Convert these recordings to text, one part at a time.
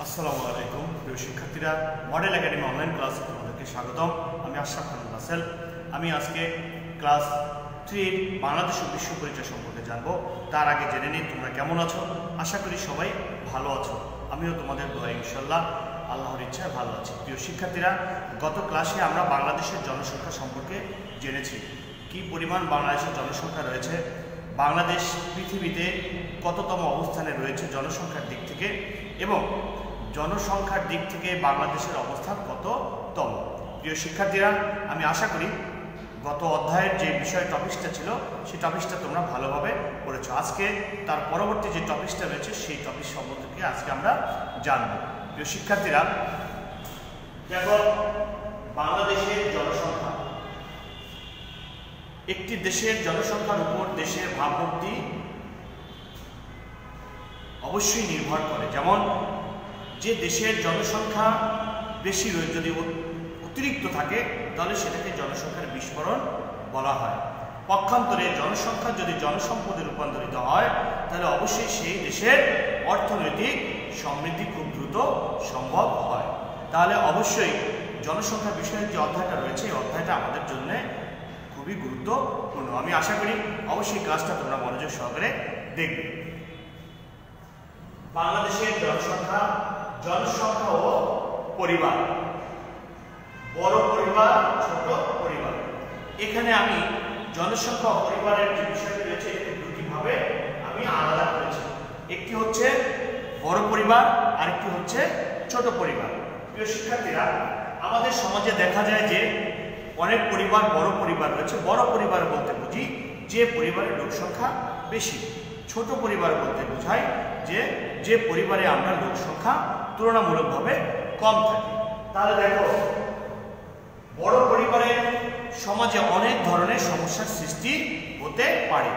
আসসালামু আলাইকুম প্রিয় শিক্ষার্থীরা, মডেল একাডেমি অনলাইন ক্লাসে তোমাদেরকে স্বাগতম। আমি আশরাফ খান রাসেল। আমি আজকে ক্লাস 3 বাংলাদেশ ও বিশ্ব পরিচয় সম্পর্কে জানবো। তার আগে জেনে নিই তোমরা কেমন আছো। আশা করি সবাই ভালো আছো। আমিও তোমাদের দোয়া ইনশাআল্লাহ আল্লাহর ইচ্ছায় ভালো আছি। প্রিয় শিক্ষার্থীরা, গত ক্লাসে আমরা বাংলাদেশের জনসংখ্যা সম্পর্কে জেনেছি। কি পরিমাণ বাংলাদেশের জনসংখ্যা রয়েছে, বাংলাদেশ পৃথিবীতে কততম অবস্থানে রয়েছে জনসংখ্যার দিক থেকে, এবং জনসংখ্যার দিক থেকে বাংলাদেশের অবস্থান কততম। প্রিয় শিক্ষার্থীরা, আমি আশা করি গত অধ্যায়ের যে বিষয় টপিকসটা ছিল সেই টপিকসটা তোমরা ভালোভাবে পড়েছো। আজকে তার পরবর্তী যে টপিকসটা রয়েছে সেই টপিক সম্বন্ধে আজকে আমরা জানব। প্রিয় শিক্ষার্থীরা, দেখো বাংলাদেশের জনসংখ্যা একটি দেশের জনসংখ্যার উপর দেশের ভাবমূর্তি অবশ্যই নির্ভর করে। যেমন যে দেশের জনসংখ্যা বেশি যদি অতিরিক্ত থাকে তাহলে সেটাকে জনসংখ্যার বিস্ফোরণ বলা হয়। পক্ষান্তরে জনসংখ্যা যদি জনসম্পদে রূপান্তরিত হয় তাহলে অবশ্যই সেই দেশের অর্থনৈতিক সমৃদ্ধি খুব দ্রুত সম্ভব হয়। তাহলে অবশ্যই জনসংখ্যা বিষয়ে যে অধ্যায়টা রয়েছে এই অধ্যায়টা আমাদের জন্য খুবই গুরুত্বপূর্ণ। আমি আশা করি অবশ্যই ক্লাসটা তোমরা মনোযোগ সহকারে দেখবে। বাংলাদেশের জনসংখ্যা ও পরিবার, বড় পরিবার, ছোট পরিবার। এখানে আমি জনসংখ্যা ও পরিবারের যে বিষয়টি রয়েছে দুটি ভাবে আমি আলাদা করেছি। একটি হচ্ছে বড় পরিবার, আরেকটি হচ্ছে ছোট পরিবার। প্রিয় শিক্ষার্থীরা, আমাদের সমাজে দেখা যায় যে অনেক পরিবার বড় পরিবার রয়েছে। বড় পরিবার বলতে বুঝি যে পরিবারের লোক সংখ্যা বেশি। ছোট পরিবার বলতে বোঝায় যে পরিবারে আমরা লোক সংখ্যা তুলনামূলকভাবে কম থাকে। তাহলে দেখো, বড় পরিবারের সমাজে অনেক ধরনের সমস্যার সৃষ্টি হতে পারে।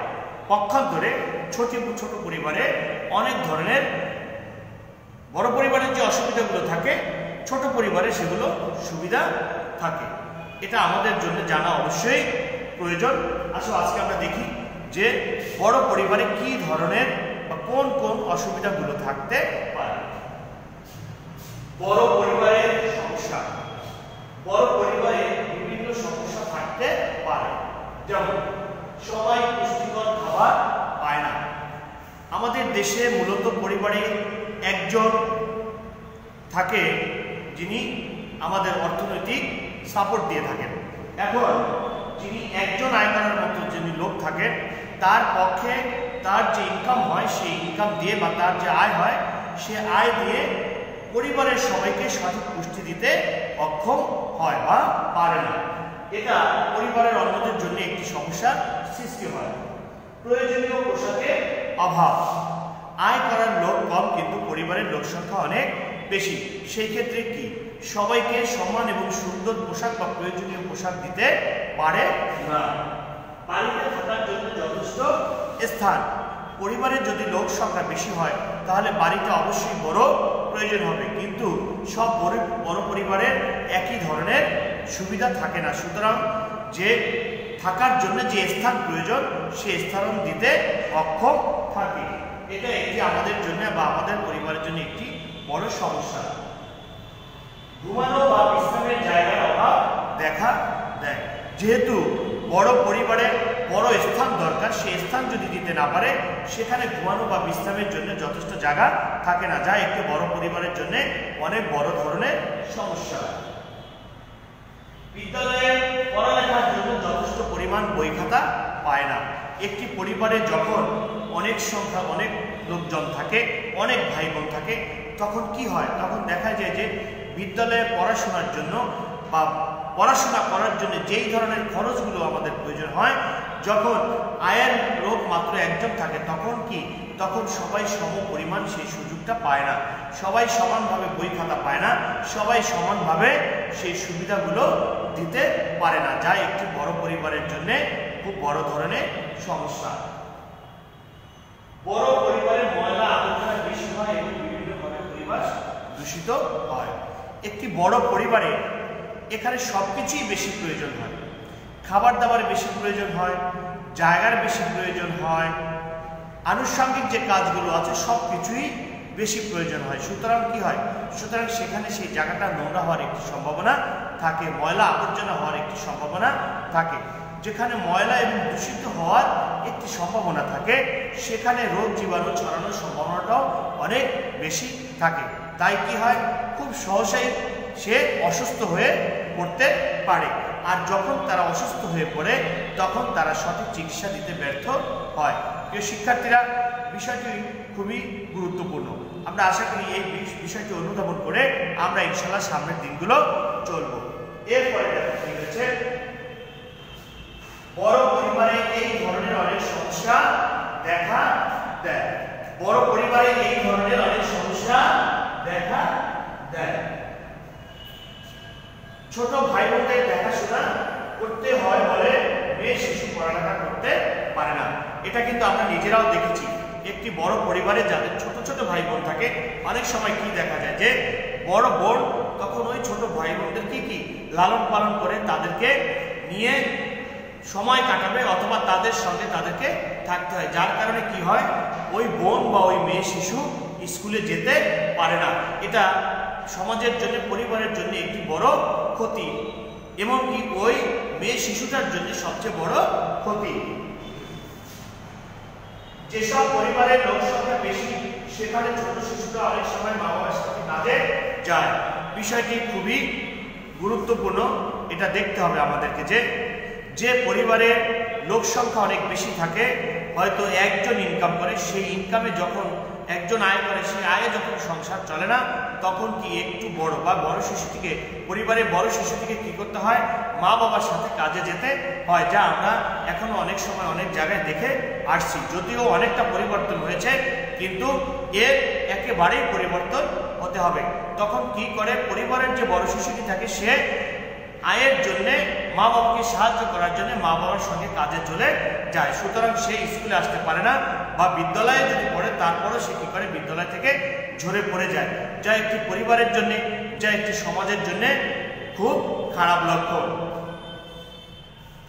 পক্ষান্তরে ছোট পরিবারে অনেক ধরনের, বড় পরিবারের যে অসুবিধাগুলো থাকে ছোট পরিবারে সেগুলো সুবিধা থাকে। এটা আমাদের জন্য জানা অবশ্যই প্রয়োজন। আসলে আজকে আমরা দেখি যে বড় পরিবারে কি ধরনের বা কোন কোন অসুবিধাগুলো থাকতে পারে। বড় পরিবারের সমস্যা, বড় পরিবারে বিভিন্ন সমস্যা থাকতে পারে। যেমন সবাই পুষ্টিকর খাবার পায় না। আমাদের দেশে মূলত পরিবারে একজন থাকে যিনি আমাদের অর্থনৈতিক সাপোর্ট দিয়ে থাকেন। এখন যিনি একজন আয় করার মতো যিনি লোক থাকেন তার পক্ষে তার যে ইনকাম হয় সেই ইনকাম দিয়ে বা তার যে আয় হয় সে আয় দিয়ে পরিবারের সবাইকে সঠিক পুষ্টি দিতে অক্ষম হয় বা পারে না। এটা পরিবারের অন্যদের জন্য একটি সমস্যার সৃষ্টি হয়। প্রয়োজনীয় পোশাকের অভাব, আয় করার লোক কম কিন্তু পরিবারের লোক সংখ্যা অনেক বেশি। সেই ক্ষেত্রে কি সবাইকে সমান এবং সুন্দর পোশাক বা প্রয়োজনীয় পোশাক দিতে পারে না। বাড়িতে থাকার জন্য যথেষ্ট স্থান, পরিবারের যদি লোক সংখ্যা বেশি হয় তাহলে বাড়িতে অবশ্যই বড় প্রয়োজন হবে, কিন্তু সব বড় পরিবারের একই ধরনের সুবিধা থাকে না। সুতরাং যে থাকার জন্য যে স্থান প্রয়োজন সেই স্থান দিতে অক্ষম থাকে। এটা একটি আমাদের জন্য বা আমাদের পরিবারের জন্য একটি বড় সমস্যা। ঘুমানো বা বিশ্রামের জায়গার অভাব দেখা দেয়। যেহেতু বড় পরিবারে বড় স্থান দরকার, সেই স্থান যদি দিতে না পারে সেখানে ঘুমানো বা বিশ্রামের জন্য যথেষ্ট জায়গা থাকে না, যা একটি বড় পরিবারের জন্য অনেক বড় ধরনের সমস্যা। বিদ্যালয়ে পড়ালেখার জন্য যথেষ্ট পরিমাণ বই খাতা পায় না। একটি পরিবারে যখন অনেক লোকজন থাকে, অনেক ভাই বোন থাকে, তখন কি হয়? তখন দেখা যায় যে বিদ্যালয়ে পড়াশোনার জন্য বা পড়াশোনা করার জন্য যেই ধরনের খরচগুলো আমাদের প্রয়োজন হয়, যখন আয়ের লোক মাত্র একজন থাকে তখন সবাই সম পরিমাণ সেই সুযোগটা পায় না। সবাই সমানভাবে বই খাতা পায় না, সবাই সমানভাবে সেই সুবিধাগুলো দিতে পারে না, যা একটি বড় পরিবারের জন্য খুব বড় ধরনের সমস্যা। বড় পরিবারে ময়লা আবর্জনা বেশি হয় এবং বিভিন্নভাবে পরিবেশ দূষিত হয়। একটি বড় পরিবারে এখানে সবকিছুই বেশি প্রয়োজন হয়। খাবার দাবার বেশি প্রয়োজন হয়, জায়গার বেশি প্রয়োজন হয়, আনুষঙ্গিক যে কাজগুলো আছে সব কিছুই বেশি প্রয়োজন হয়। সুতরাং কি হয়, সুতরাং সেখানে সেই জায়গাটা নোংরা হওয়ার একটি সম্ভাবনা থাকে, ময়লা আবর্জনা হওয়ার একটি সম্ভাবনা থাকে। যেখানে ময়লা এবং দূষিত হওয়ার একটি সম্ভাবনা থাকে সেখানে রোগ জীবাণু ছড়ানোর সম্ভাবনাটাও অনেক বেশি থাকে। তাই কি হয়, খুব সহজেই সে অসুস্থ হয়ে পড়তে পারে। আর যখন তারা অসুস্থ হয়ে পড়ে তখন তারা সঠিক চিকিৎসা দিতে ব্যর্থ হয়। প্রিয় শিক্ষার্থীরা, বিষয়টি খুবই গুরুত্বপূর্ণ। আমরা আশা করি এই বিষয়টি অনুধাবন করে আমরা ইনশাআল্লাহ সামনের দিনগুলো চলব। এরপরে দেখা গেছে বড় পরিবারে এই ধরনের অনেক সমস্যা দেখা দেয়। বড় পরিবারে এই ধরনের অনেক সমস্যা দেখা দেয়। ছোট ভাই বোনদের দেখাশোনা করতে হয় বলে মেয়ে শিশু পড়ালেখা করতে পারে না। এটা কিন্তু আমরা নিজেরাও দেখেছি। একটি বড় পরিবারে যাদের ছোট ছোট ভাই বোন থাকে, অনেক সময় কি দেখা যায় যে বড় বোন তখন ওই ছোট ভাই বোনদের কি লালন পালন করে তাদেরকে নিয়ে সময় কাটাবে অথবা তাদের সঙ্গে তাদেরকে থাকতে হয়। যার কারণে কি হয়, ওই বোন বা ওই মেয়ে শিশু স্কুলে যেতে পারে না। এটা সমাজের জন্য, পরিবারের জন্য একটি বড় ক্ষতি, এমনকি ওই মেয়ে শিশুটার জন্য সবচেয়ে বড় ক্ষতি। যেসব পরিবারের লোক সংখ্যা বেশি সেখানে ছোট শিশুরা অনেক সময় মা বাবার সাথে কাজে যায়। বিষয়টি খুবই গুরুত্বপূর্ণ। এটা দেখতে হবে আমাদেরকে যে পরিবারে লোক সংখ্যা অনেক বেশি থাকে, হয়তো একজন ইনকাম করে, সেই ইনকামে যখন একজন আয় করে, সেই আয়ে যখন সংসার চলে না, তখন কি একটু বড় বা বড় শিশুটিকে, পরিবারের বড় শিশুটিকে কি করতে হয়, মা বাবার সাথে কাজে যেতে হয়। যা আমরা এখনো অনেক সময় অনেক জায়গায় দেখে আসছি। যদিও অনেকটা পরিবর্তন হয়েছে, কিন্তু এর একেবারেই পরিবর্তন হতে হবে। তখন কি করে, পরিবারের যে বড় শিশুটি থাকে সে আয়ের জন্য মা বাবাকে সাহায্য করার জন্য মা বাবার সঙ্গে কাজে চলে যায়। সুতরাং সে স্কুলে আসতে পারে না, বা বিদ্যালয়ে যদি পড়ে তারপরেও সে কি করে, বিদ্যালয় থেকে ঝরে পড়ে যায়, যা একটি পরিবারের জন্য, যা একটি সমাজের জন্য খুব খারাপ লক্ষণ।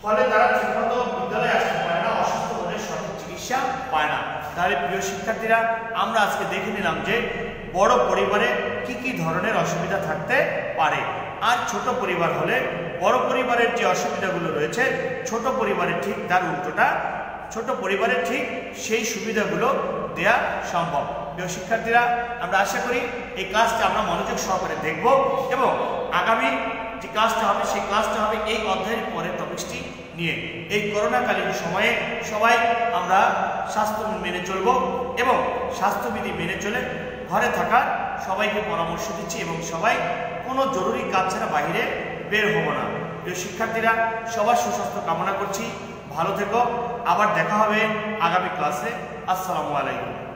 ফলে তারা ঠিকমতো বিদ্যালয়ে আসতে পারে না, অসুস্থ হলে সঠিক চিকিৎসা পায় না। তাহলে প্রিয় শিক্ষার্থীরা, আমরা আজকে দেখে নিলাম যে বড় পরিবারে কি কি ধরনের অসুবিধা থাকতে পারে। আর ছোট পরিবার হলে বড় পরিবারের যে অসুবিধাগুলো রয়েছে, ছোট পরিবারের ঠিক তার উল্টোটা, ছোট পরিবারের ঠিক সেই সুবিধাগুলো দেয়া সম্ভব। প্রিয় শিক্ষার্থীরা, আমরা আশা করি এই ক্লাসটা আমরা মনোযোগ সহকারে দেখব এবং আগামী যে ক্লাসটা হবে সেই ক্লাসটা হবে এই অধ্যায়ের পরের টপিকটি নিয়ে। এই করোনাকালীন সময়ে সবাই আমরা স্বাস্থ্য মেনে চলব এবং স্বাস্থ্যবিধি মেনে চলে ঘরে থাকার সবাইকে পরামর্শ দিচ্ছি এবং সবাই কোনো জরুরি কাজ ছাড়া বাইরে বের হব না। প্রিয় শিক্ষার্থীরা, সবার সুস্বাস্থ্য কামনা করছি। ভালো থেকো। আবার দেখা হবে আগামী ক্লাসে। আসসালামু আলাইকুম।